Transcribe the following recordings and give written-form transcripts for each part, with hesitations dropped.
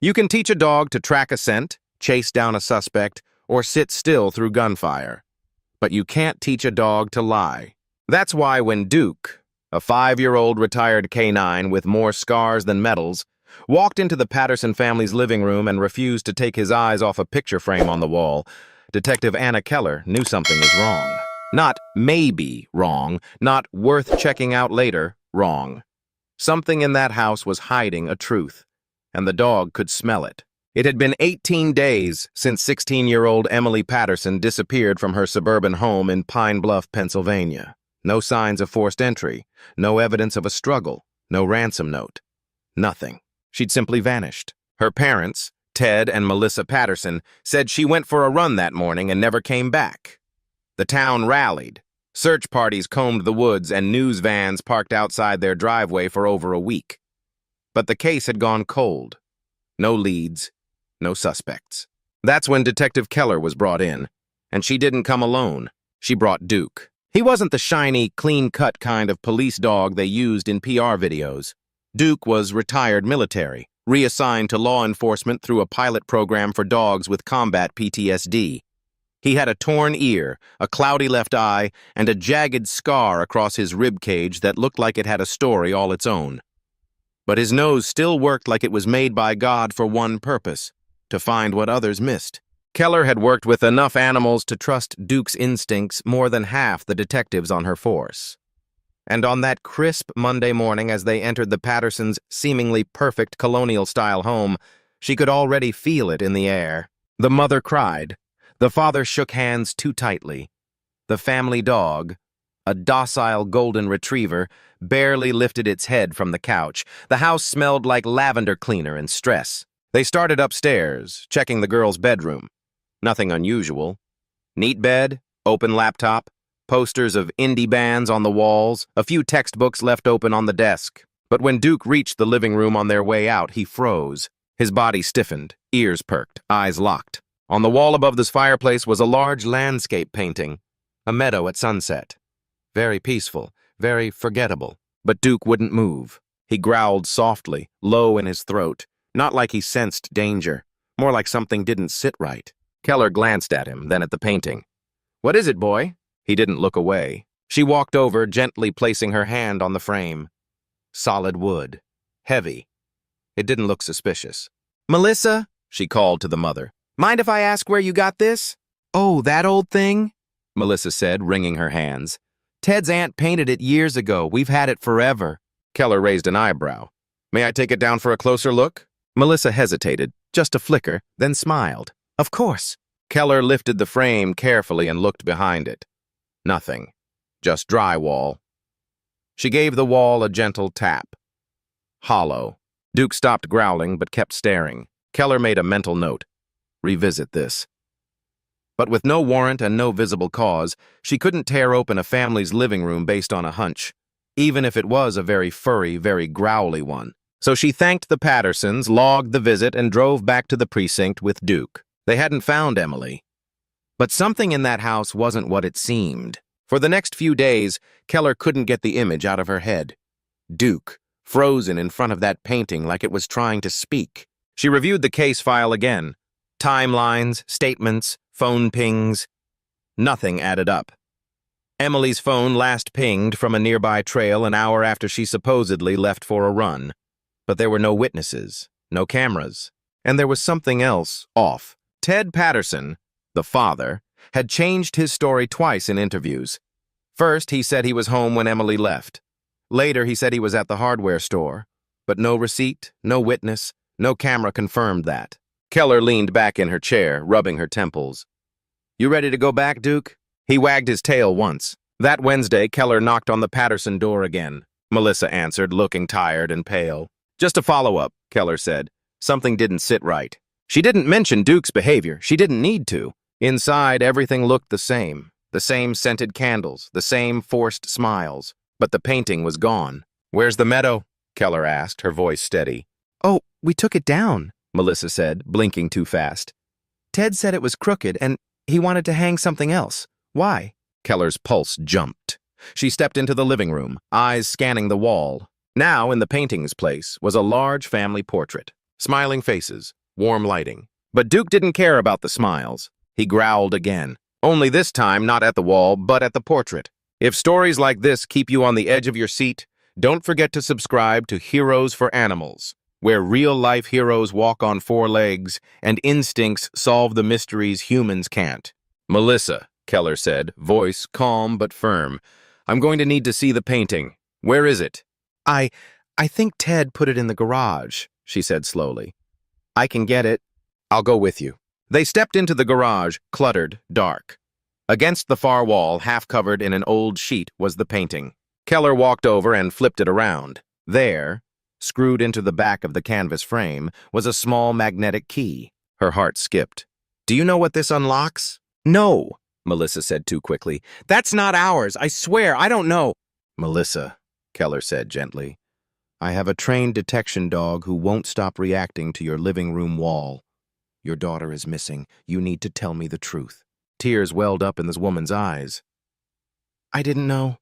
You can teach a dog to track a scent, chase down a suspect, or sit still through gunfire. But you can't teach a dog to lie. That's why when Duke, a 5-year-old retired canine with more scars than medals, walked into the Patterson family's living room and refused to take his eyes off a picture frame on the wall, Detective Anna Keller knew something was wrong. Not maybe wrong, not worth checking out later, wrong. Something in that house was hiding a truth, and the dog could smell it. It had been 18 days since 16-year-old Emily Patterson disappeared from her suburban home in Pine Bluff, Pennsylvania. No signs of forced entry, no evidence of a struggle, no ransom note. Nothing. She'd simply vanished. Her parents, Ted and Melissa Patterson, said she went for a run that morning and never came back. The town rallied. Search parties combed the woods and news vans parked outside their driveway for over a week. But the case had gone cold. No leads, no suspects. That's when Detective Keller was brought in, and she didn't come alone. She brought Duke. He wasn't the shiny, clean-cut kind of police dog they used in PR videos. Duke was retired military, reassigned to law enforcement through a pilot program for dogs with combat PTSD. He had a torn ear, a cloudy left eye, and a jagged scar across his rib cage that looked like it had a story all its own. But his nose still worked like it was made by God for one purpose: to find what others missed. Keller had worked with enough animals to trust Duke's instincts more than half the detectives on her force. And on that crisp Monday morning as they entered the Pattersons' seemingly perfect colonial-style home, she could already feel it in the air. The mother cried. The father shook hands too tightly. The family dog, a docile golden retriever, barely lifted its head from the couch. The house smelled like lavender cleaner and stress. They started upstairs, checking the girl's bedroom. Nothing unusual. Neat bed, open laptop, posters of indie bands on the walls, a few textbooks left open on the desk. But when Duke reached the living room on their way out, he froze. His body stiffened, ears perked, eyes locked. On the wall above this fireplace was a large landscape painting, a meadow at sunset. Very peaceful, very forgettable. But Duke wouldn't move. He growled softly, low in his throat, not like he sensed danger, more like something didn't sit right. Keller glanced at him, then at the painting. "What is it, boy?" He didn't look away. She walked over, gently placing her hand on the frame. Solid wood. Heavy. It didn't look suspicious. "Melissa," she called to the mother. "Mind if I ask where you got this?" "Oh, that old thing?" Melissa said, wringing her hands. "Ted's aunt painted it years ago. We've had it forever." Keller raised an eyebrow. "May I take it down for a closer look?" Melissa hesitated, just a flicker, then smiled. "Of course." Keller lifted the frame carefully and looked behind it. Nothing. Just drywall. She gave the wall a gentle tap. Hollow. Duke stopped growling but kept staring. Keller made a mental note. Revisit this. But with no warrant and no visible cause, she couldn't tear open a family's living room based on a hunch, even if it was a very furry, very growly one. So she thanked the Pattersons, logged the visit, and drove back to the precinct with Duke. They hadn't found Emily. But something in that house wasn't what it seemed. For the next few days, Keller couldn't get the image out of her head. Duke, frozen in front of that painting like it was trying to speak. She reviewed the case file again. Timelines, statements, phone pings. Nothing added up. Emily's phone last pinged from a nearby trail an hour after she supposedly left for a run. But there were no witnesses, no cameras, and there was something else off. Ted Patterson, the father, had changed his story twice in interviews. First, he said he was home when Emily left. Later, he said he was at the hardware store. But no receipt, no witness, no camera confirmed that. Keller leaned back in her chair, rubbing her temples. "You ready to go back, Duke?" He wagged his tail once. That Wednesday, Keller knocked on the Patterson door again. Melissa answered, looking tired and pale. "Just a follow-up," Keller said. Something didn't sit right. She didn't mention Duke's behavior. She didn't need to. Inside, everything looked the same scented candles, the same forced smiles. But the painting was gone. "Where's the meadow?" Keller asked, her voice steady. "Oh, we took it down," Melissa said, blinking too fast. "Ted said it was crooked, and he wanted to hang something else. Why?" Keller's pulse jumped. She stepped into the living room, eyes scanning the wall. Now, in the painting's place, was a large family portrait. Smiling faces, warm lighting. But Duke didn't care about the smiles. He growled again. Only this time not at the wall, but at the portrait. If stories like this keep you on the edge of your seat, don't forget to subscribe to Heroes for Animals, where real-life heroes walk on four legs and instincts solve the mysteries humans can't. Melissa, Keller said, voice calm but firm. I'm going to need to see the painting. Where is it? I think Ted put it in the garage, she said slowly. I can get it. I'll go with you. They stepped into the garage, cluttered, dark. Against the far wall, half covered in an old sheet, was the painting. Keller walked over and flipped it around. There, screwed into the back of the canvas frame, was a small magnetic key. Her heart skipped. Do you know what this unlocks? No, Melissa said too quickly. That's not ours. I swear, I don't know. Melissa, Keller said gently, I have a trained detection dog who won't stop reacting to your living room wall. Your daughter is missing. You need to tell me the truth. Tears welled up in this woman's eyes. I didn't know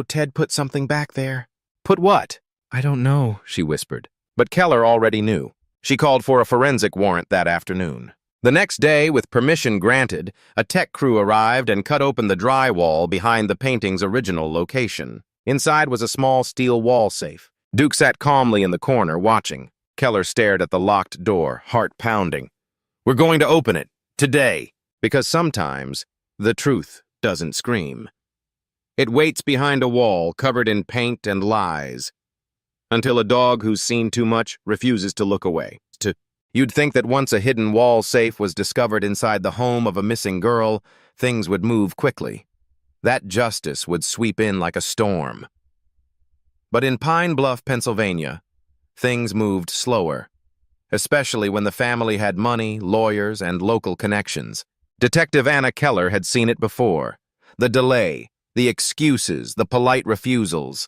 Ted put something back there. Put what? I don't know, she whispered. But Keller already knew. She called for a forensic warrant that afternoon. The next day, with permission granted, a tech crew arrived and cut open the drywall behind the painting's original location. Inside was a small steel wall safe. Duke sat calmly in the corner, watching. Keller stared at the locked door, heart pounding. We're going to open it. Today. Because sometimes the truth doesn't scream. It waits behind a wall covered in paint and lies, until a dog who's seen too much refuses to look away. You'd think that once a hidden wall safe was discovered inside the home of a missing girl, things would move quickly. That justice would sweep in like a storm. But in Pine Bluff, Pennsylvania, things moved slower, especially when the family had money, lawyers, and local connections. Detective Anna Keller had seen it before. The delay, the excuses, the polite refusals.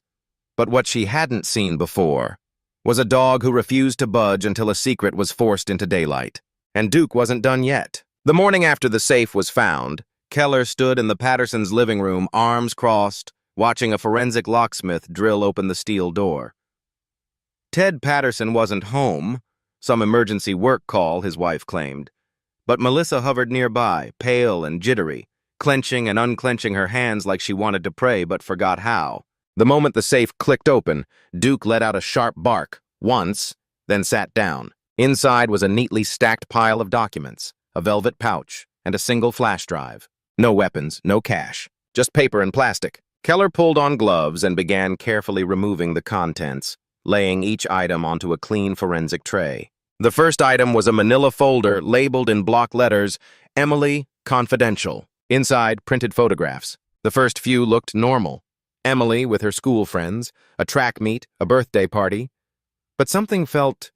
But what she hadn't seen before was a dog who refused to budge until a secret was forced into daylight. And Duke wasn't done yet. The morning after the safe was found, Keller stood in the Pattersons' living room, arms crossed, watching a forensic locksmith drill open the steel door. Ted Patterson wasn't home, some emergency work call, his wife claimed. But Melissa hovered nearby, pale and jittery, clenching and unclenching her hands like she wanted to pray but forgot how. The moment the safe clicked open, Duke let out a sharp bark, once, then sat down. Inside was a neatly stacked pile of documents, a velvet pouch, and a single flash drive. No weapons, no cash, just paper and plastic. Keller pulled on gloves and began carefully removing the contents, laying each item onto a clean forensic tray. The first item was a manila folder labeled in block letters, Emily, Confidential. Inside, printed photographs. The first few looked normal. Emily with her school friends, a track meet, a birthday party. But something felt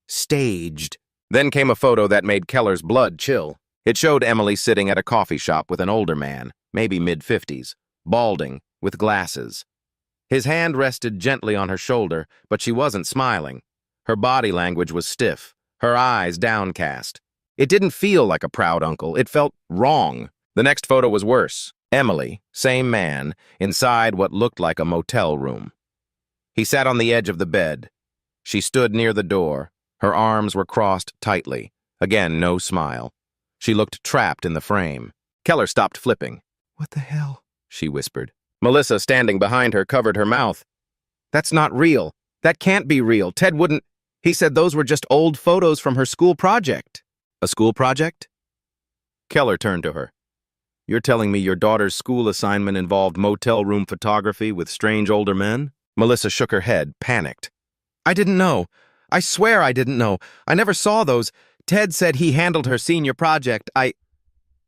staged. Then came a photo that made Keller's blood chill. It showed Emily sitting at a coffee shop with an older man, maybe mid-50s, balding, with glasses. His hand rested gently on her shoulder, but she wasn't smiling. Her body language was stiff, her eyes downcast. It didn't feel like a proud uncle. It felt wrong. The next photo was worse. Emily, same man, inside what looked like a motel room. He sat on the edge of the bed. She stood near the door. Her arms were crossed tightly. Again, no smile. She looked trapped in the frame. Keller stopped flipping. What the hell? She whispered. Melissa, standing behind her, covered her mouth. That's not real. That can't be real. Ted wouldn't. He said those were just old photos from her school project. A school project? Keller turned to her. You're telling me your daughter's school assignment involved motel room photography with strange older men? Melissa shook her head, panicked. I didn't know. I swear I didn't know. I never saw those. Ted said he handled her senior project.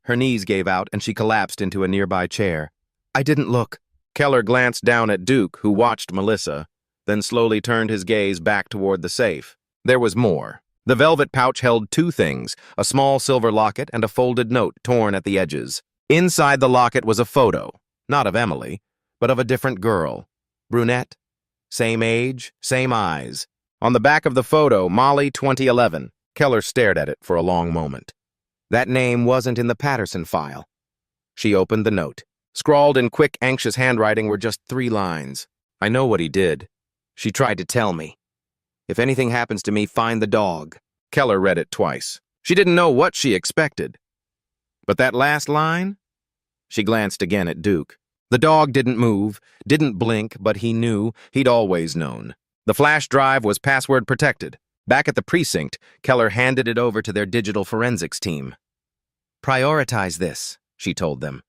Her knees gave out and she collapsed into a nearby chair. I didn't look. Keller glanced down at Duke, who watched Melissa, then slowly turned his gaze back toward the safe. There was more. The velvet pouch held two things, a small silver locket and a folded note torn at the edges. Inside the locket was a photo, not of Emily, but of a different girl. Brunette, same age, same eyes. On the back of the photo, Molly 2011. Keller stared at it for a long moment. That name wasn't in the Patterson file. She opened the note. Scrawled in quick, anxious handwriting were just 3 lines. I know what he did. She tried to tell me. If anything happens to me, find the dog. Keller read it twice. She didn't know what she expected. But that last line? She glanced again at Duke. The dog didn't move, didn't blink, but he knew, he'd always known. The flash drive was password protected. Back at the precinct, Keller handed it over to their digital forensics team. Prioritize this, she told them.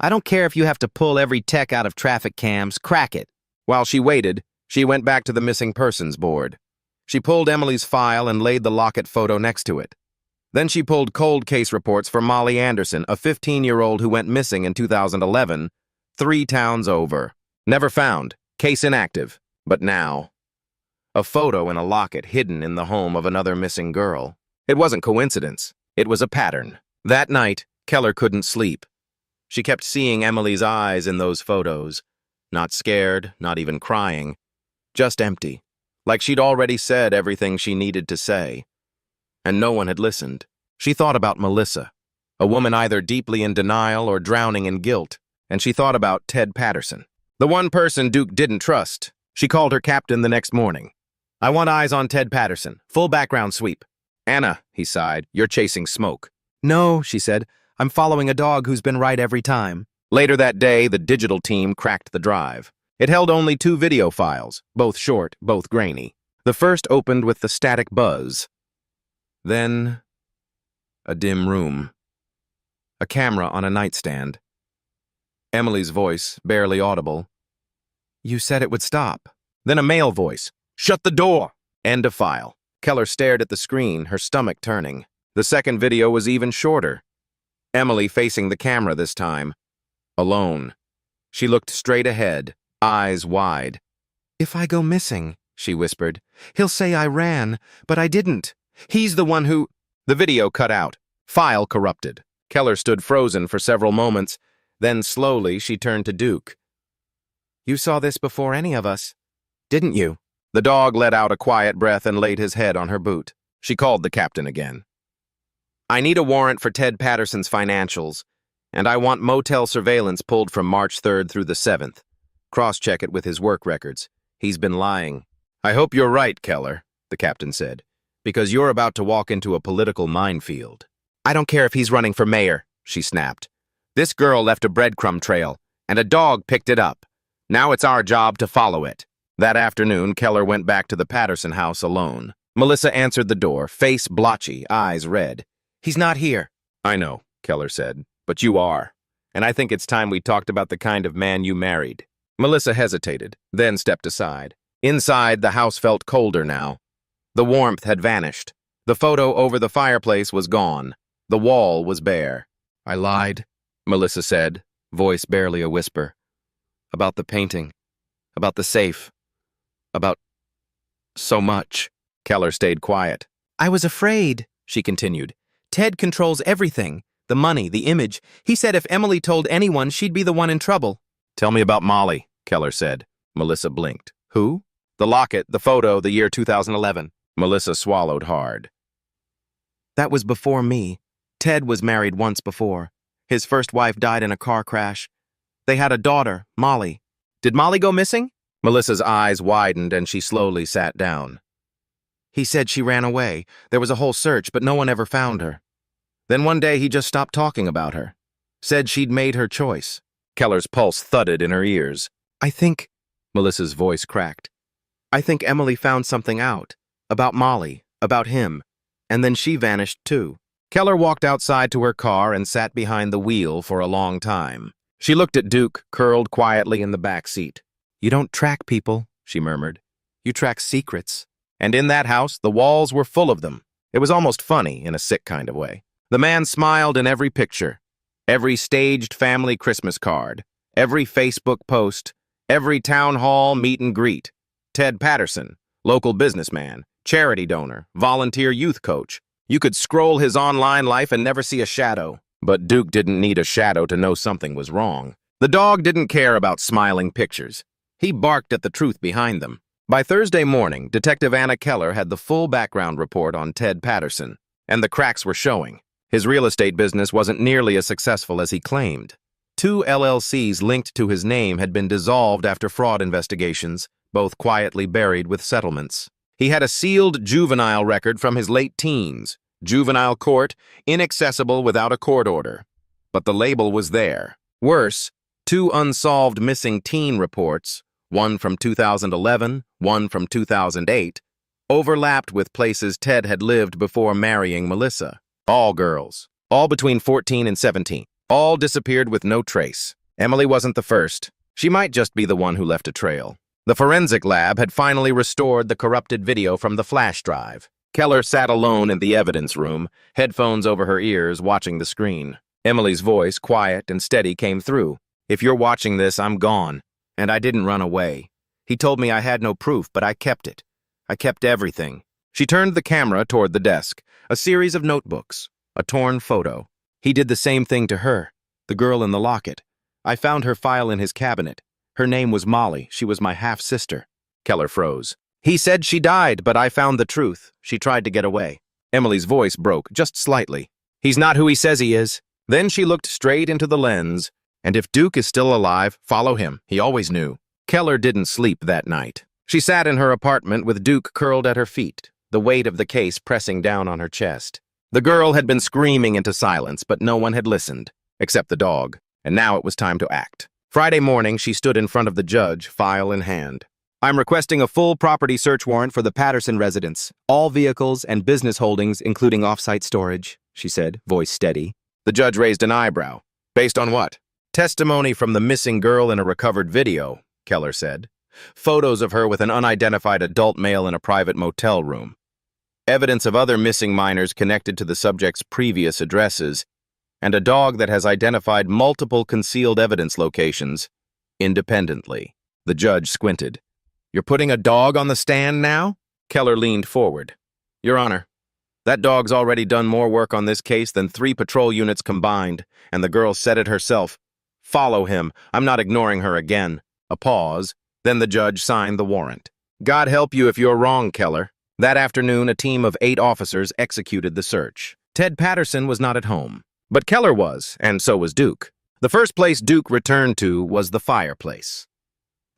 I don't care if you have to pull every tech out of traffic cams, crack it. While she waited, she went back to the missing persons board. She pulled Emily's file and laid the Lockett photo next to it. Then she pulled cold case reports for Molly Anderson, a 15-year-old who went missing in 2011, 3 towns over. Never found, case inactive. But now, a photo in a locket hidden in the home of another missing girl. It wasn't coincidence. It was a pattern. That night, Keller couldn't sleep. She kept seeing Emily's eyes in those photos. Not scared, not even crying. Just empty. Like she'd already said everything she needed to say. And no one had listened. She thought about Melissa, a woman either deeply in denial or drowning in guilt. And she thought about Ted Patterson, the one person Duke didn't trust. She called her captain the next morning. I want eyes on Ted Patterson. Full background sweep. Anna, he sighed, you're chasing smoke. No, she said. I'm following a dog who's been right every time. Later that day, the digital team cracked the drive. It held only 2 video files, both short, both grainy. The first opened with the static buzz. Then, a dim room. A camera on a nightstand. Emily's voice, barely audible. You said it would stop. Then a male voice. Shut the door! End of file. Keller stared at the screen, her stomach turning. The second video was even shorter. Emily facing the camera this time. Alone. She looked straight ahead, eyes wide. If I go missing, she whispered, he'll say I ran, but I didn't. He's the one who... The video cut out. File corrupted. Keller stood frozen for several moments. Then slowly she turned to Duke. You saw this before any of us, didn't you? The dog let out a quiet breath and laid his head on her boot. She called the captain again. I need a warrant for Ted Patterson's financials, and I want motel surveillance pulled from March 3rd through the 7th. Cross-check it with his work records. He's been lying. I hope you're right, Keller, the captain said, because you're about to walk into a political minefield. I don't care if he's running for mayor, she snapped. This girl left a breadcrumb trail, and a dog picked it up. Now it's our job to follow it. That afternoon, Keller went back to the Patterson house alone. Melissa answered the door, face blotchy, eyes red. He's not here. I know, Keller said, but you are. And I think it's time we talked about the kind of man you married. Melissa hesitated, then stepped aside. Inside, the house felt colder now. The warmth had vanished. The photo over the fireplace was gone. The wall was bare. I lied, Melissa said, voice barely a whisper. About the painting. About the safe. About so much. Keller stayed quiet. I was afraid, she continued. Ted controls everything. The money, the image. He said if Emily told anyone, she'd be the one in trouble. Tell me about Molly, Keller said. Melissa blinked. Who? The locket, the photo, the year 2011. Melissa swallowed hard. That was before me. Ted was married once before. His first wife died in a car crash. They had a daughter, Molly. Did Molly go missing? Melissa's eyes widened and she slowly sat down. He said she ran away. There was a whole search, but no one ever found her. Then one day he just stopped talking about her. Said she'd made her choice. Keller's pulse thudded in her ears. I think, Melissa's voice cracked. I think Emily found something out. About Molly, about him. And then she vanished too. Keller walked outside to her car and sat behind the wheel for a long time. She looked at Duke, curled quietly in the back seat. You don't track people, she murmured. You track secrets. And in that house, the walls were full of them. It was almost funny in a sick kind of way. The man smiled in every picture, every staged family Christmas card, every Facebook post, every town hall meet and greet. Ted Patterson, local businessman, charity donor, volunteer youth coach. You could scroll his online life and never see a shadow. But Duke didn't need a shadow to know something was wrong. The dog didn't care about smiling pictures. He barked at the truth behind them. By Thursday morning, Detective Anna Keller had the full background report on Ted Patterson, and the cracks were showing. His real estate business wasn't nearly as successful as he claimed. 2 LLCs linked to his name had been dissolved after fraud investigations, both quietly buried with settlements. He had a sealed juvenile record from his late teens. Juvenile court, inaccessible without a court order. But the label was there. Worse, 2 unsolved missing teen reports, one from 2011, one from 2008, overlapped with places Ted had lived before marrying Melissa. All girls. All between 14 and 17. All disappeared with no trace. Emily wasn't the first. She might just be the one who left a trail. The forensic lab had finally restored the corrupted video from the flash drive. Keller sat alone in the evidence room, headphones over her ears, watching the screen. Emily's voice, quiet and steady, came through. "If you're watching this, I'm gone. And I didn't run away. He told me I had no proof, but I kept it. I kept everything." She turned the camera toward the desk. A series of notebooks. A torn photo. He did the same thing to her. The girl in the locket. I found her file in his cabinet. Her name was Molly. She was my half-sister. Keller froze. "He said she died, but I found the truth. She tried to get away." Emily's voice broke, just slightly. "He's not who he says he is." Then she looked straight into the lens. "And if Duke is still alive, follow him. He always knew." Keller didn't sleep that night. She sat in her apartment with Duke curled at her feet, the weight of the case pressing down on her chest. The girl had been screaming into silence, but no one had listened, except the dog, and now it was time to act. Friday morning, she stood in front of the judge, file in hand. "I'm requesting a full property search warrant for the Patterson residence, all vehicles and business holdings, including off-site storage," she said, voice steady. The judge raised an eyebrow. "Based on what?" "Testimony from the missing girl in a recovered video," Keller said. "Photos of her with an unidentified adult male in a private motel room. Evidence of other missing minors connected to the subject's previous addresses, and a dog that has identified multiple concealed evidence locations independently." The judge squinted. "You're putting a dog on the stand now?" Keller leaned forward. "Your Honor, that dog's already done more work on this case than 3 patrol units combined, and the girl said it herself. Follow him. I'm not ignoring her again." A pause. Then the judge signed the warrant. "God help you if you're wrong, Keller." That afternoon, a team of 8 officers executed the search. Ted Patterson was not at home. But Keller was, and so was Duke. The first place Duke returned to was the fireplace.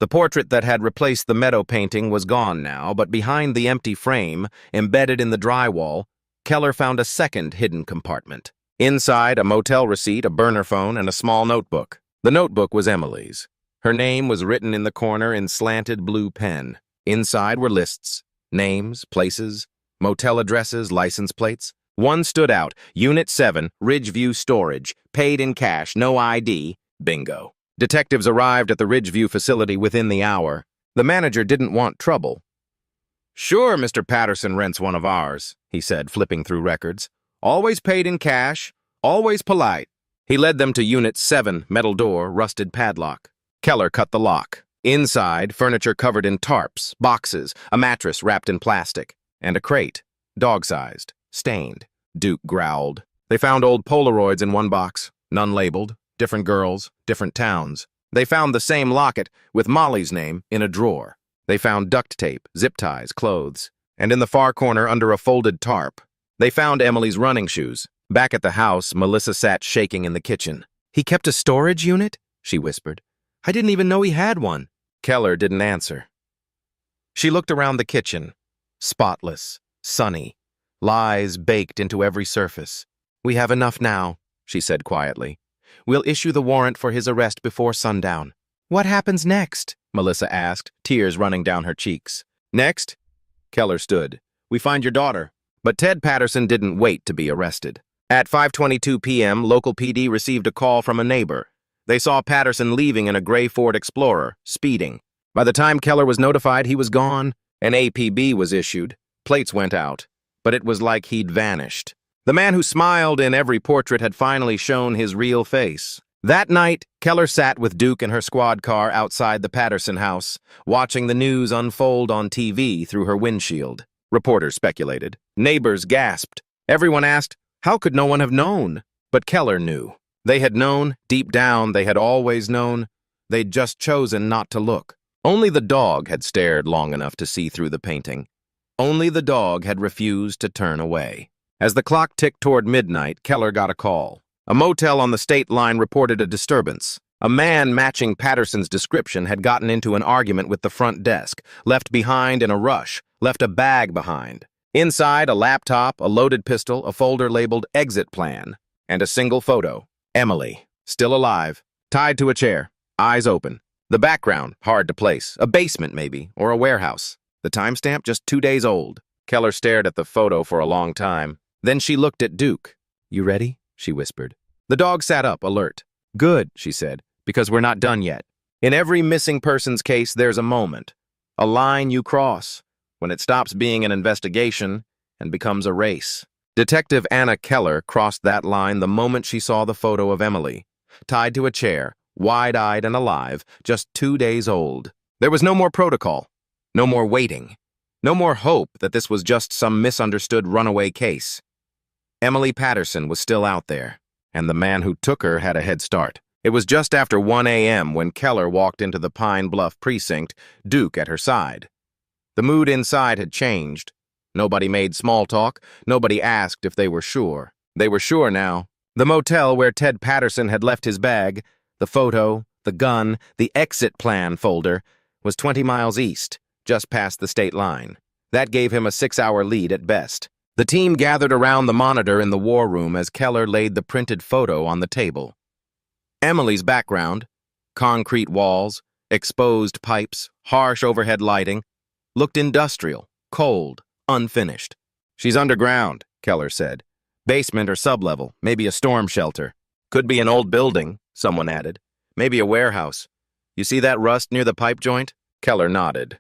The portrait that had replaced the meadow painting was gone now, but behind the empty frame, embedded in the drywall, Keller found a second hidden compartment. Inside, a motel receipt, a burner phone, and a small notebook. The notebook was Emily's. Her name was written in the corner in slanted blue pen. Inside were lists, names, places, motel addresses, license plates. One stood out, Unit 7, Ridgeview Storage, paid in cash, no ID, bingo. Detectives arrived at the Ridgeview facility within the hour. The manager didn't want trouble. "Sure, Mr. Patterson rents one of ours," he said, flipping through records. "Always paid in cash, always polite." He led them to Unit 7, metal door, rusted padlock. Keller cut the lock. Inside, furniture covered in tarps, boxes, a mattress wrapped in plastic, and a crate, dog-sized, stained. Duke growled. They found old Polaroids in one box, none labeled, different girls, different towns. They found the same locket, with Molly's name, in a drawer. They found duct tape, zip ties, clothes, and in the far corner under a folded tarp, they found Emily's running shoes. Back at the house, Melissa sat shaking in the kitchen. "He kept a storage unit?" she whispered. "I didn't even know he had one." Keller didn't answer. She looked around the kitchen. Spotless, sunny, lies baked into every surface. "We have enough now," she said quietly. "We'll issue the warrant for his arrest before sundown." "What happens next?" Melissa asked, tears running down her cheeks. "Next?" Keller stood. "We find your daughter." But Ted Patterson didn't wait to be arrested. At 5:22 p.m., local PD received a call from a neighbor. They saw Patterson leaving in a gray Ford Explorer, speeding. By the time Keller was notified, he was gone. An APB was issued. Plates went out. But it was like he'd vanished. The man who smiled in every portrait had finally shown his real face. That night, Keller sat with Duke in her squad car outside the Patterson house, watching the news unfold on TV through her windshield. Reporters speculated. Neighbors gasped. Everyone asked, how could no one have known? But Keller knew. They had known, deep down they had always known. They'd just chosen not to look. Only the dog had stared long enough to see through the painting. Only the dog had refused to turn away. As the clock ticked toward midnight, Keller got a call. A motel on the state line reported a disturbance. A man matching Patterson's description had gotten into an argument with the front desk, left behind in a rush, left a bag behind. Inside, a laptop, a loaded pistol, a folder labeled Exit Plan, and a single photo. Emily, still alive, tied to a chair, eyes open. The background, hard to place. A basement, maybe, or a warehouse. The timestamp, just 2 days old. Keller stared at the photo for a long time. Then she looked at Duke. "You ready?" she whispered. The dog sat up, alert. "Good," she said, "because we're not done yet. In every missing persons case, there's a moment, a line you cross, when it stops being an investigation and becomes a race." Detective Anna Keller crossed that line the moment she saw the photo of Emily, tied to a chair, wide-eyed and alive, just 2 days old. There was no more protocol, no more waiting, no more hope that this was just some misunderstood runaway case. Emily Patterson was still out there, and the man who took her had a head start. It was just after 1 a.m. when Keller walked into the Pine Bluff precinct, Duke at her side. The mood inside had changed. Nobody made small talk. Nobody asked if they were sure. They were sure now. The motel where Ted Patterson had left his bag, the photo, the gun, the exit plan folder, was 20 miles east, just past the state line. That gave him a 6-hour lead at best. The team gathered around the monitor in the war room as Keller laid the printed photo on the table. Emily's background, concrete walls, exposed pipes, harsh overhead lighting, looked industrial, cold, unfinished. "She's underground," Keller said. "Basement or sublevel, maybe a storm shelter. Could be an old building," someone added. "Maybe a warehouse. You see that rust near the pipe joint?" Keller nodded.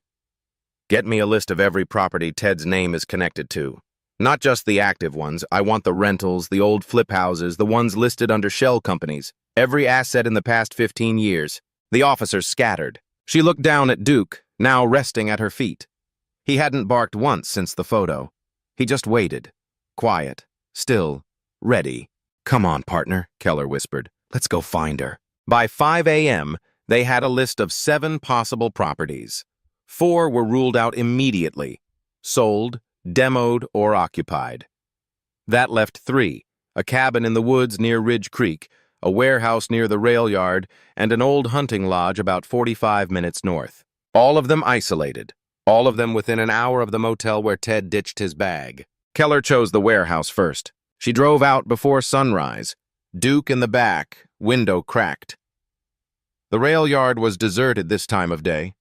"Get me a list of every property Ted's name is connected to. Not just the active ones. I want the rentals, the old flip houses, the ones listed under shell companies. Every asset in the past 15 years. The officers scattered. She looked down at Duke, now resting at her feet. He hadn't barked once since the photo. He just waited. Quiet. Still. Ready. "Come on, partner," Keller whispered. "Let's go find her." By 5 a.m., they had a list of 7 possible properties. 4 were ruled out immediately. Sold, demoed, or occupied. That left 3. A cabin in the woods near Ridge Creek, a warehouse near the rail yard, and an old hunting lodge about 45 minutes north. All of them isolated. All of them within an hour of the motel where Ted ditched his bag. Keller chose the warehouse first. She drove out before sunrise. Duke in the back, window cracked. The rail yard was deserted this time of day,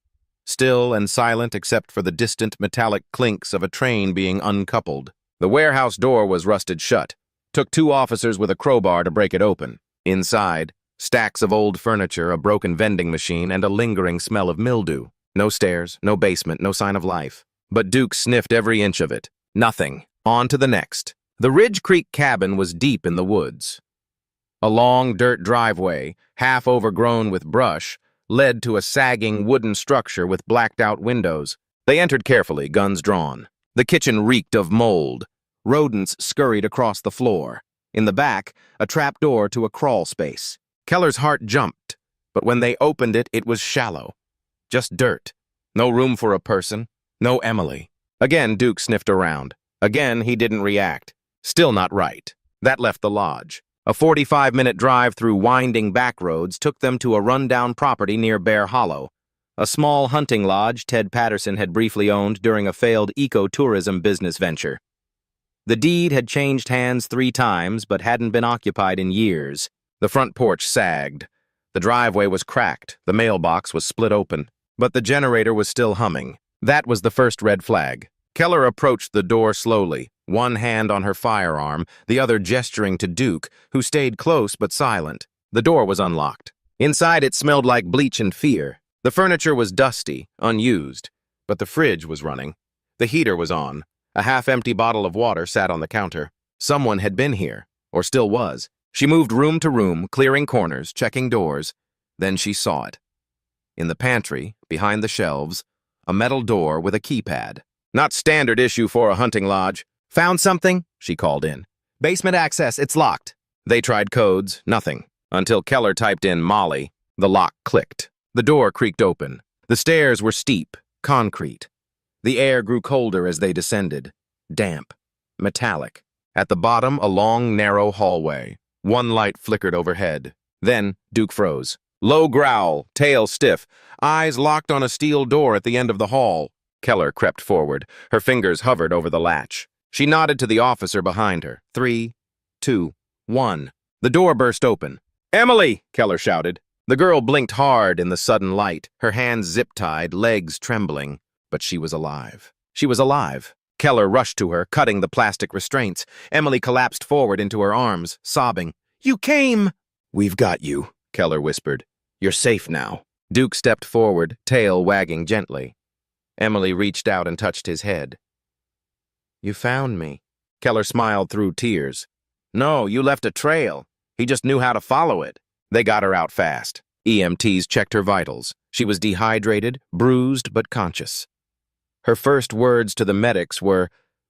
still and silent except for the distant metallic clinks of a train being uncoupled. The warehouse door was rusted shut. Took 2 officers with a crowbar to break it open. Inside, stacks of old furniture, a broken vending machine, and a lingering smell of mildew. No stairs, no basement, no sign of life. But Duke sniffed every inch of it. Nothing. On to the next. The Ridge Creek cabin was deep in the woods. A long dirt driveway, half overgrown with brush, led to a sagging wooden structure with blacked-out windows. They entered carefully, guns drawn. The kitchen reeked of mold. Rodents scurried across the floor. In the back, a trap door to a crawl space. Keller's heart jumped, but when they opened it, it was shallow. Just dirt. No room for a person. No Emily. Again, Duke sniffed around. Again, he didn't react. Still not right. That left the lodge. A 45-minute drive through winding back roads took them to a rundown property near Bear Hollow, a small hunting lodge Ted Patterson had briefly owned during a failed ecotourism business venture. The deed had changed hands 3 times, but hadn't been occupied in years. The front porch sagged. The driveway was cracked. The mailbox was split open. But the generator was still humming. That was the first red flag. Keller approached the door slowly, one hand on her firearm, the other gesturing to Duke, who stayed close but silent. The door was unlocked. Inside it smelled like bleach and fear. The furniture was dusty, unused, but the fridge was running. The heater was on. A half-empty bottle of water sat on the counter. Someone had been here, or still was. She moved room to room, clearing corners, checking doors. Then she saw it. In the pantry, behind the shelves, a metal door with a keypad. Not standard issue for a hunting lodge. "Found something?" she called in. "Basement access, it's locked." They tried codes, nothing. Until Keller typed in Molly. The lock clicked. The door creaked open. The stairs were steep, concrete. The air grew colder as they descended. Damp. Metallic. At the bottom, a long, narrow hallway. One light flickered overhead. Then, Duke froze. Low growl, tail stiff, eyes locked on a steel door at the end of the hall. Keller crept forward. Her fingers hovered over the latch. She nodded to the officer behind her. 3, 2, 1. The door burst open. "Emily!" Keller shouted. The girl blinked hard in the sudden light, her hands zip-tied, legs trembling. But she was alive. She was alive. Keller rushed to her, cutting the plastic restraints. Emily collapsed forward into her arms, sobbing. "You came!" "We've got you," Keller whispered. "You're safe now." Duke stepped forward, tail wagging gently. Emily reached out and touched his head. "You found me." Keller smiled through tears. "No, you left a trail. He just knew how to follow it." They got her out fast. EMTs checked her vitals. She was dehydrated, bruised, but conscious. Her first words to the medics were,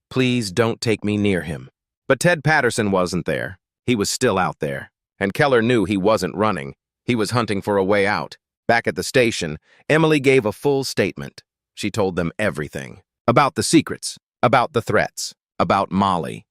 "Please don't take me near him." But Ted Patterson wasn't there. He was still out there. And Keller knew he wasn't running. He was hunting for a way out. Back at the station, Emily gave a full statement. She told them everything. About the secrets, about the threats, about Molly.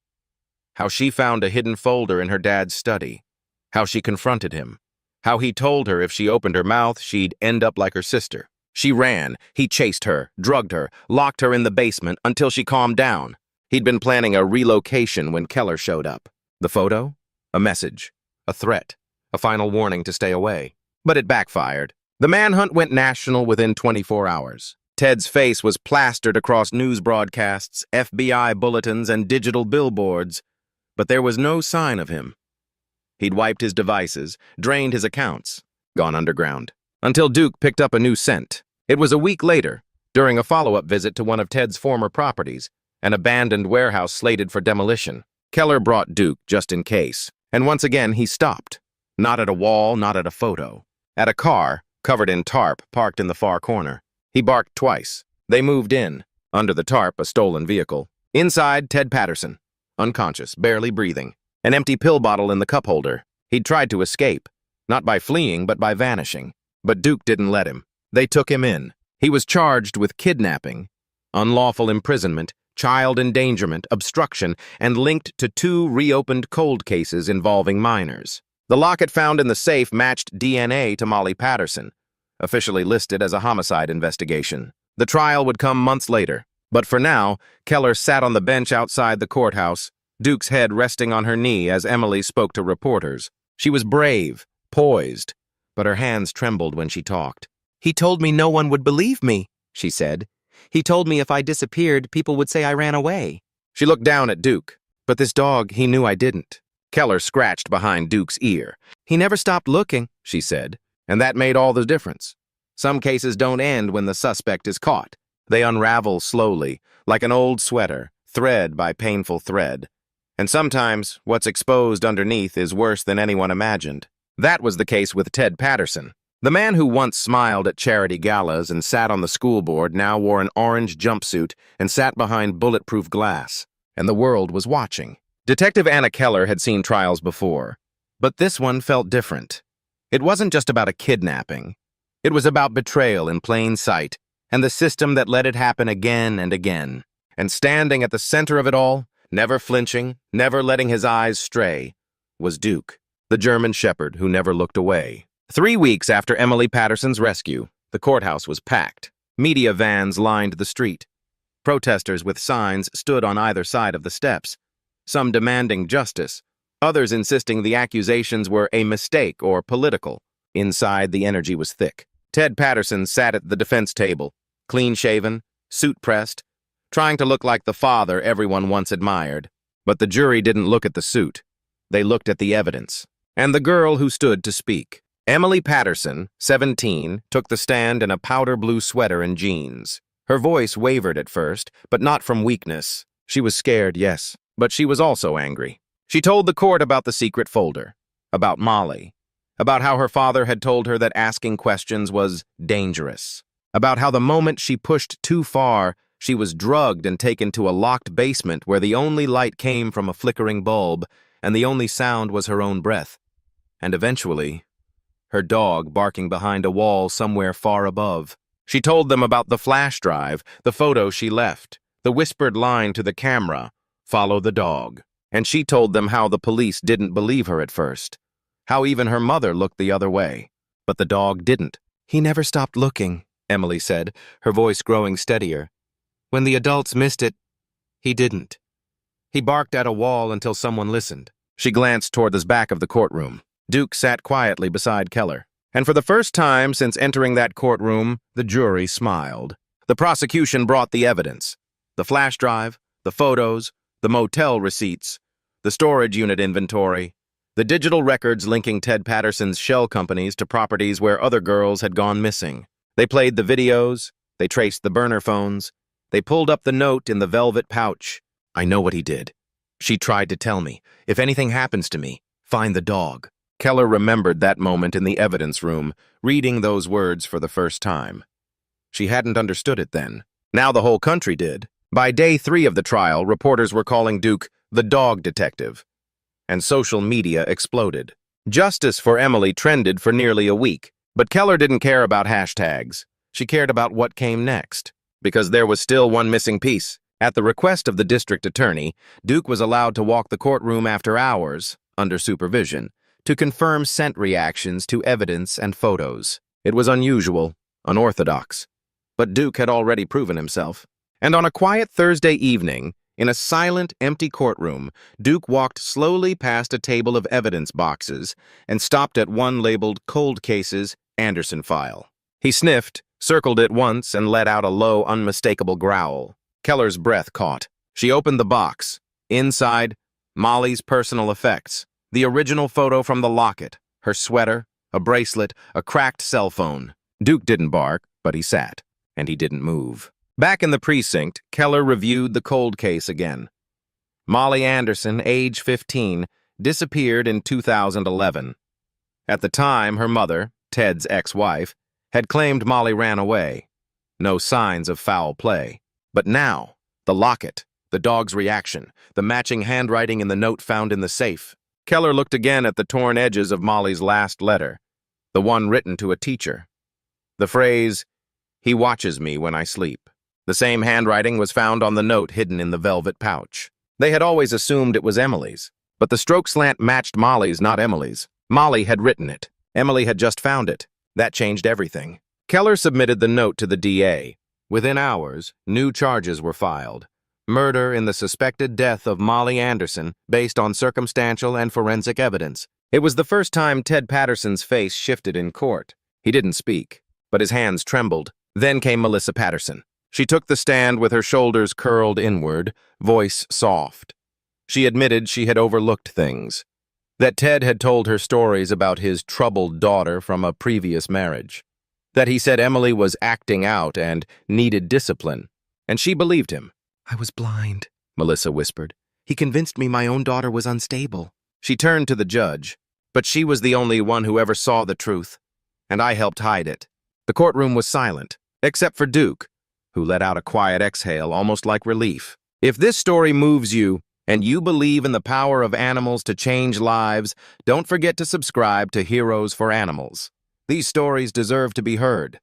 How she found a hidden folder in her dad's study. How she confronted him. How he told her if she opened her mouth, she'd end up like her sister. She ran. He chased her, drugged her, locked her in the basement until she calmed down. He'd been planning a relocation when Keller showed up. The photo? A message. A threat. A final warning to stay away. But it backfired. The manhunt went national within 24 hours. Ted's face was plastered across news broadcasts, FBI bulletins, and digital billboards. But there was no sign of him. He'd wiped his devices, drained his accounts, gone underground. Until Duke picked up a new scent. It was a week later, during a follow-up visit to one of Ted's former properties, an abandoned warehouse slated for demolition. Keller brought Duke just in case, and once again he stopped. Not at a wall, not at a photo. At a car, covered in tarp, parked in the far corner. He barked twice. They moved in. Under the tarp, a stolen vehicle. Inside, Ted Patterson. Unconscious, barely breathing. An empty pill bottle in the cup holder. He'd tried to escape. Not by fleeing, but by vanishing. But Duke didn't let him. They took him in. He was charged with kidnapping, unlawful imprisonment, child endangerment, obstruction, and linked to 2 reopened cold cases involving minors. The locket found in the safe matched DNA to Molly Patterson, officially listed as a homicide investigation. The trial would come months later. But for now, Keller sat on the bench outside the courthouse, Duke's head resting on her knee as Emily spoke to reporters. She was brave, poised, but her hands trembled when she talked. "He told me no one would believe me," she said. "He told me if I disappeared, people would say I ran away." She looked down at Duke. "But this dog, he knew I didn't." Keller scratched behind Duke's ear. "He never stopped looking," she said, and that made all the difference. Some cases don't end when the suspect is caught. They unravel slowly, like an old sweater, thread by painful thread. And sometimes, what's exposed underneath is worse than anyone imagined. That was the case with Ted Patterson. The man who once smiled at charity galas and sat on the school board now wore an orange jumpsuit and sat behind bulletproof glass. And the world was watching. Detective Anna Keller had seen trials before, but this one felt different. It wasn't just about a kidnapping. It was about betrayal in plain sight, and the system that let it happen again and again. And standing at the center of it all, never flinching, never letting his eyes stray, was Duke, the German shepherd who never looked away. 3 weeks after Emily Patterson's rescue, the courthouse was packed. Media vans lined the street. Protesters with signs stood on either side of the steps, some demanding justice, others insisting the accusations were a mistake or political. Inside, the energy was thick. Ted Patterson sat at the defense table, clean-shaven, suit-pressed, trying to look like the father everyone once admired. But the jury didn't look at the suit. They looked at the evidence. And the girl who stood to speak. Emily Patterson, 17, took the stand in a powder blue sweater and jeans. Her voice wavered at first, but not from weakness. She was scared, yes, but she was also angry. She told the court about the secret folder, about Molly, about how her father had told her that asking questions was dangerous, about how the moment she pushed too far, she was drugged and taken to a locked basement where the only light came from a flickering bulb and the only sound was her own breath. And eventually, her dog barking behind a wall somewhere far above. She told them about the flash drive, the photo she left, the whispered line to the camera, "Follow the dog." And she told them how the police didn't believe her at first, how even her mother looked the other way. But the dog didn't. "He never stopped looking," Emily said, her voice growing steadier. When the adults missed it, he didn't. He barked at a wall until someone listened. She glanced toward the back of the courtroom. Duke sat quietly beside Keller. And for the first time since entering that courtroom, the jury smiled. The prosecution brought the evidence. The flash drive, the photos, the motel receipts, the storage unit inventory, the digital records linking Ted Patterson's shell companies to properties where other girls had gone missing. They played the videos, they traced the burner phones, they pulled up the note in the velvet pouch. I know what he did. She tried to tell me, if anything happens to me, find the dog. Keller remembered that moment in the evidence room, reading those words for the first time. She hadn't understood it then. Now the whole country did. By day 3 of the trial, reporters were calling Duke the dog detective, and social media exploded. Justice for Emily trended for nearly a week, but Keller didn't care about hashtags. She cared about what came next, because there was still one missing piece. At the request of the district attorney, Duke was allowed to walk the courtroom after hours, under supervision, to confirm scent reactions to evidence and photos. It was unusual, unorthodox, but Duke had already proven himself. And on a quiet Thursday evening, in a silent, empty courtroom, Duke walked slowly past a table of evidence boxes and stopped at one labeled Cold Cases Anderson file. He sniffed, circled it once, and let out a low, unmistakable growl. Keller's breath caught. She opened the box. Inside, Molly's personal effects. The original photo from the locket, her sweater, a bracelet, a cracked cell phone. Duke didn't bark, but he sat, and he didn't move. Back in the precinct, Keller reviewed the cold case again. Molly Anderson, age 15, disappeared in 2011. At the time, her mother, Ted's ex-wife, had claimed Molly ran away. No signs of foul play. But now, the locket, the dog's reaction, the matching handwriting in the note found in the safe. Keller looked again at the torn edges of Molly's last letter, the one written to a teacher. The phrase, "He watches me when I sleep." The same handwriting was found on the note hidden in the velvet pouch. They had always assumed it was Emily's, but the stroke slant matched Molly's, not Emily's. Molly had written it. Emily had just found it. That changed everything. Keller submitted the note to the DA. Within hours, new charges were filed. Murder in the suspected death of Molly Anderson, based on circumstantial and forensic evidence. It was the first time Ted Patterson's face shifted in court. He didn't speak, but his hands trembled. Then came Melissa Patterson. She took the stand with her shoulders curled inward, voice soft. She admitted she had overlooked things, that Ted had told her stories about his troubled daughter from a previous marriage, that he said Emily was acting out and needed discipline, and she believed him. "I was blind," Melissa whispered. "He convinced me my own daughter was unstable." She turned to the judge, but she was the only one who ever saw the truth, and I helped hide it. The courtroom was silent, except for Duke, who let out a quiet exhale, almost like relief. If this story moves you, and you believe in the power of animals to change lives, don't forget to subscribe to Heroes for Animals. These stories deserve to be heard.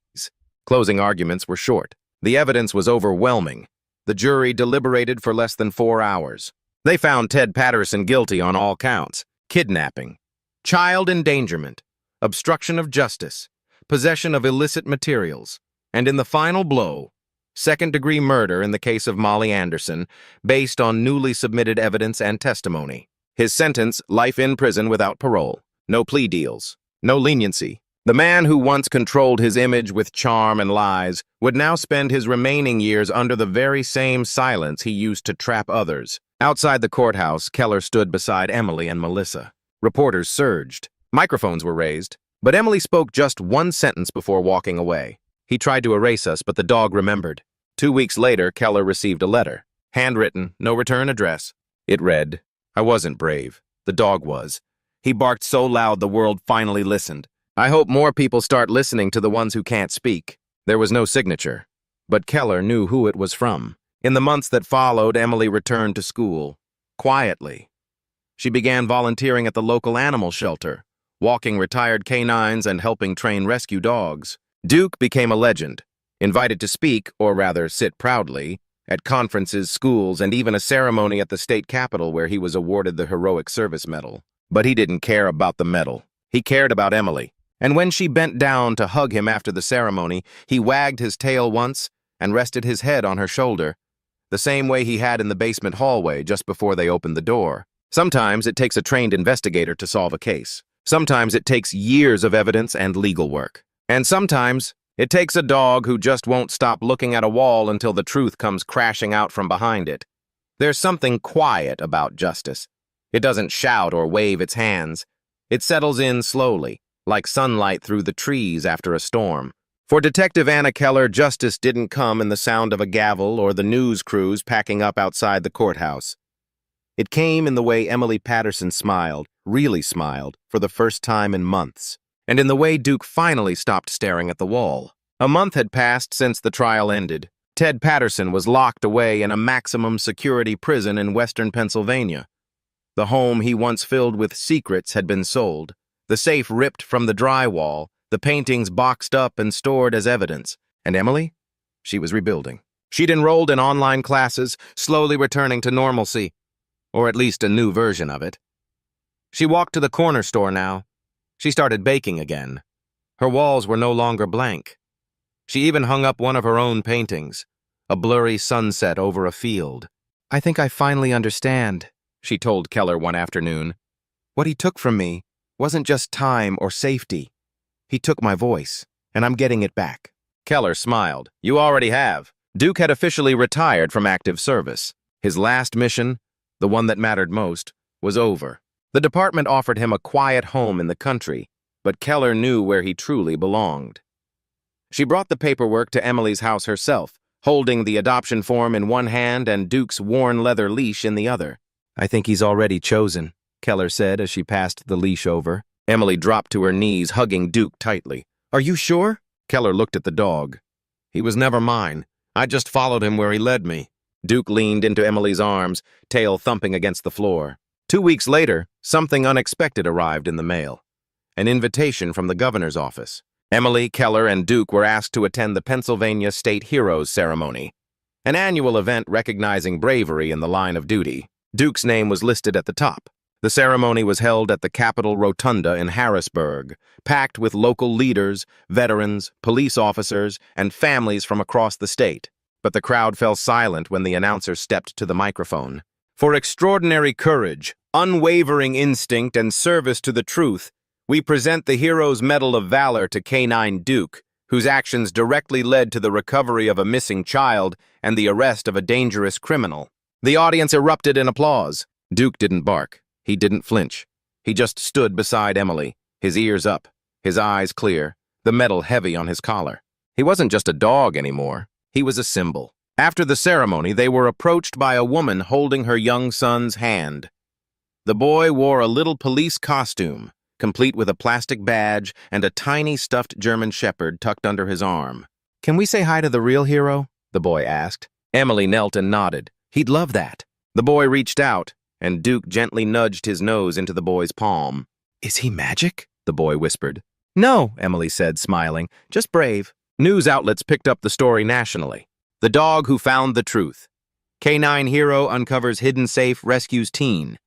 Closing arguments were short. The evidence was overwhelming. The jury deliberated for less than 4 hours. They found Ted Patterson guilty on all counts: kidnapping, child endangerment, obstruction of justice, possession of illicit materials, and in the final blow, second-degree murder in the case of Molly Anderson, based on newly submitted evidence and testimony. His sentence, life in prison without parole. No plea deals. No leniency. The man who once controlled his image with charm and lies would now spend his remaining years under the very same silence he used to trap others. Outside the courthouse, Keller stood beside Emily and Melissa. Reporters surged. Microphones were raised, but Emily spoke just one sentence before walking away. "He tried to erase us, but the dog remembered." 2 weeks later, Keller received a letter. Handwritten, no return address. It read, "I wasn't brave. The dog was. He barked so loud the world finally listened. I hope more people start listening to the ones who can't speak." There was no signature, but Keller knew who it was from. In the months that followed, Emily returned to school. Quietly. She began volunteering at the local animal shelter, walking retired canines and helping train rescue dogs. Duke became a legend, invited to speak, or rather sit proudly, at conferences, schools, and even a ceremony at the state capitol where he was awarded the Heroic Service Medal. But he didn't care about the medal. He cared about Emily. And when she bent down to hug him after the ceremony, he wagged his tail once and rested his head on her shoulder, the same way he had in the basement hallway just before they opened the door. Sometimes it takes a trained investigator to solve a case. Sometimes it takes years of evidence and legal work. And sometimes it takes a dog who just won't stop looking at a wall until the truth comes crashing out from behind it. There's something quiet about justice. It doesn't shout or wave its hands. It settles in slowly, like sunlight through the trees after a storm. For Detective Anna Keller, justice didn't come in the sound of a gavel or the news crews packing up outside the courthouse. It came in the way Emily Patterson smiled, really smiled, for the first time in months, and in the way Duke finally stopped staring at the wall. A month had passed since the trial ended. Ted Patterson was locked away in a maximum security prison in western Pennsylvania. The home he once filled with secrets had been sold, the safe ripped from the drywall, the paintings boxed up and stored as evidence. And Emily? She was rebuilding. She'd enrolled in online classes, slowly returning to normalcy, or at least a new version of it. She walked to the corner store now. She started baking again. Her walls were no longer blank. She even hung up one of her own paintings, a blurry sunset over a field. "I think I finally understand," she told Keller one afternoon. "What he took from me wasn't just time or safety. He took my voice, and I'm getting it back." Keller smiled. "You already have." Duke had officially retired from active service. His last mission, the one that mattered most, was over. The department offered him a quiet home in the country, but Keller knew where he truly belonged. She brought the paperwork to Emily's house herself, holding the adoption form in one hand and Duke's worn leather leash in the other. "I think he's already chosen," Keller said as she passed the leash over. Emily dropped to her knees, hugging Duke tightly. "Are you sure?" Keller looked at the dog. "He was never mine. I just followed him where he led me." Duke leaned into Emily's arms, tail thumping against the floor. 2 weeks later, something unexpected arrived in the mail. An invitation from the governor's office. Emily, Keller, and Duke were asked to attend the Pennsylvania State Heroes Ceremony, an annual event recognizing bravery in the line of duty. Duke's name was listed at the top. The ceremony was held at the Capitol Rotunda in Harrisburg, packed with local leaders, veterans, police officers, and families from across the state. But the crowd fell silent when the announcer stepped to the microphone. "For extraordinary courage, unwavering instinct, and service to the truth, we present the Hero's Medal of Valor to K-9 Duke, whose actions directly led to the recovery of a missing child and the arrest of a dangerous criminal." The audience erupted in applause. Duke didn't bark. He didn't flinch. He just stood beside Emily, his ears up, his eyes clear, the medal heavy on his collar. He wasn't just a dog anymore. He was a symbol. After the ceremony, they were approached by a woman holding her young son's hand. The boy wore a little police costume, complete with a plastic badge and a tiny stuffed German shepherd tucked under his arm. "Can we say hi to the real hero?" the boy asked. Emily knelt and nodded. "He'd love that." The boy reached out, and Duke gently nudged his nose into the boy's palm. "Is he magic?" the boy whispered. "No," Emily said, smiling, "just brave." News outlets picked up the story nationally. The dog who found the truth. K-9 hero uncovers hidden safe, rescues teen.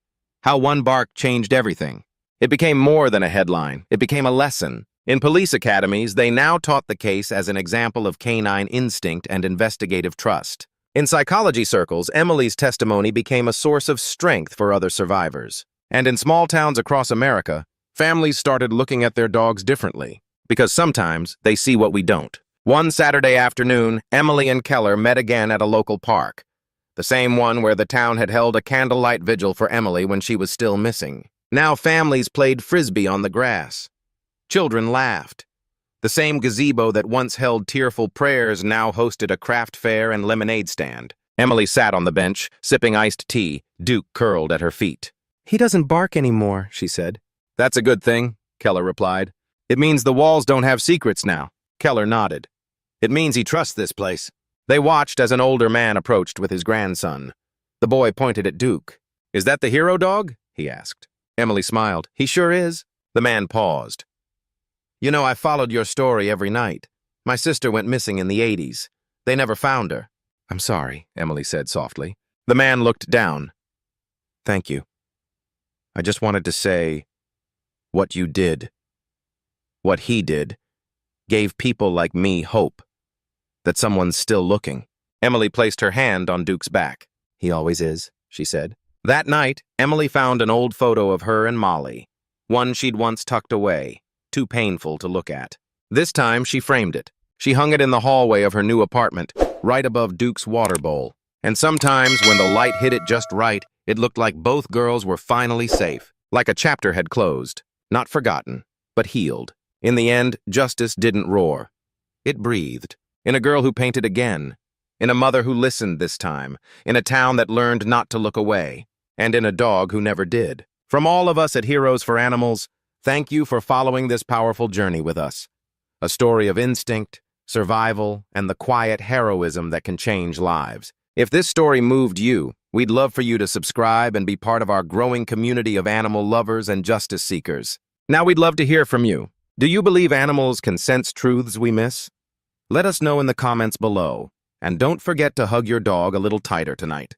How one bark changed everything. It became more than a headline. It became a lesson. In police academies, they now taught the case as an example of canine instinct and investigative trust. In psychology circles, Emily's testimony became a source of strength for other survivors. And in small towns across America, families started looking at their dogs differently, because sometimes they see what we don't. One Saturday afternoon, Emily and Keller met again at a local park, the same one where the town had held a candlelight vigil for Emily when she was still missing. Now families played frisbee on the grass. Children laughed. The same gazebo that once held tearful prayers now hosted a craft fair and lemonade stand. Emily sat on the bench, sipping iced tea. Duke curled at her feet. "He doesn't bark anymore," she said. "That's a good thing," Keller replied. "It means the walls don't have secrets now." Keller nodded. "It means he trusts this place." They watched as an older man approached with his grandson. The boy pointed at Duke. "Is that the hero dog?" he asked. Emily smiled. "He sure is." The man paused. "You know, I followed your story every night. My sister went missing in the 80s. They never found her." "I'm sorry," Emily said softly. The man looked down. "Thank you. I just wanted to say what you did, what he did, gave people like me hope. that someone's still looking. Emily placed her hand on Duke's back. "He always is," she said. That night, Emily found an old photo of her and Molly, one she'd once tucked away, too painful to look at. This time, she framed it. She hung it in the hallway of her new apartment, right above Duke's water bowl. And sometimes, when the light hit it just right, it looked like both girls were finally safe, like a chapter had closed, not forgotten, but healed. In the end, justice didn't roar. It breathed, in a girl who painted again, in a mother who listened this time, in a town that learned not to look away, and in a dog who never did. From all of us at Heroes for Animals, thank you for following this powerful journey with us. A story of instinct, survival, and the quiet heroism that can change lives. If this story moved you, we'd love for you to subscribe and be part of our growing community of animal lovers and justice seekers. Now we'd love to hear from you. Do you believe animals can sense truths we miss? Let us know in the comments below. And don't forget to hug your dog a little tighter tonight.